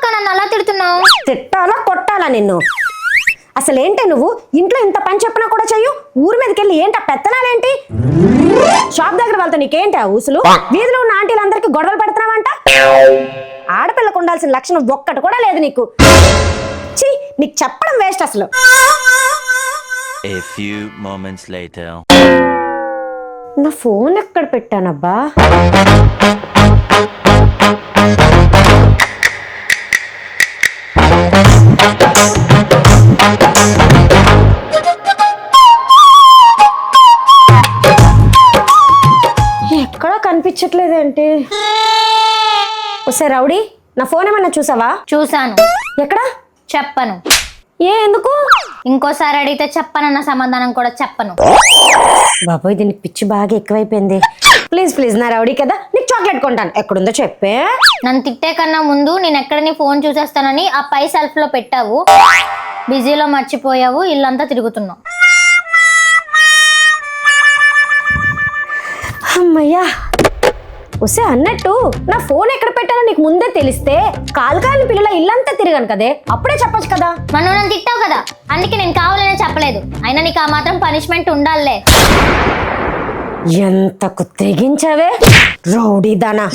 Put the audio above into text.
అక్క నన్ను అలా తిడుతున్నావు? తిట్టాలా కొట్టాలా నిన్ను? అసలేంటే నువ్వు ఇంట్లో ఇంత పని చెప్పినా కూడా చెయ్యు. ఊరి మీదకి వెళ్ళి ఏంటి ఆ పెత్తనాలేంటి? షాప్ దగ్గర వాళ్ళతో నీకేంటి ఆ ఊసులు? వీధిలో ఉన్న ఆంటీలందరికీ గొడవలు పెడుతున్నావంట. ఆడపిల్లకు ఉండాల్సిన లక్షణం ఒక్కటి కూడా లేదు నీకు. ఛీ, నీకు చెప్పడం వేస్ట్ అసలు. A few moments later. నా ఫోన్ ఎక్కడ పెట్టానబ్బా? ఎక్కడా కనిపించట్లేదేంటి? ఒకసారి రౌడీ, నా ఫోన్ ఏమన్నా చూసావా? చూసాను. ఎక్కడ? చెప్పను. ఎందుకు? ఇంకోసారి అడిగితే చెప్పనన్న సమాధానం కూడా చెప్పను. బాబోయ్, దీనికి పిచ్చి బాగా ఎక్కువైపోయింది. ప్లీజ్ ప్లీజ్, నా రౌడీ కదా, నీకు చాక్లెట్ కొంటాను. ఎక్కడుందో చెప్పే. నన్ను తిట్టే కన్నా ముందు నేను ఎక్కడ నీ ఫోన్ చూసేస్తానని ఆ పై సెల్ఫ్ లో పెట్టావు. బిజీలో మర్చిపోయావు, ఇల్లంతా తిరుగుతున్నావు. అమ్మయ్యా. వస్తే అన్నట్టు నా ఫోన్ ఎక్కడ పెట్టానో నీకు ముందే తెలిస్తే కాలుకాలని పిల్లల ఇల్లంతా తిరిగాను కదే, అప్పుడే చెప్పొచ్చు కదా. మనం నన్ను తిట్టావు కదా, అందుకే నేను కావాలనే చెప్పలేదు. అయినా నీకు ఆ మాత్రం పనిష్మెంట్ ఉండాలే. ఎంతకు తెగించావే రౌడీ దానా.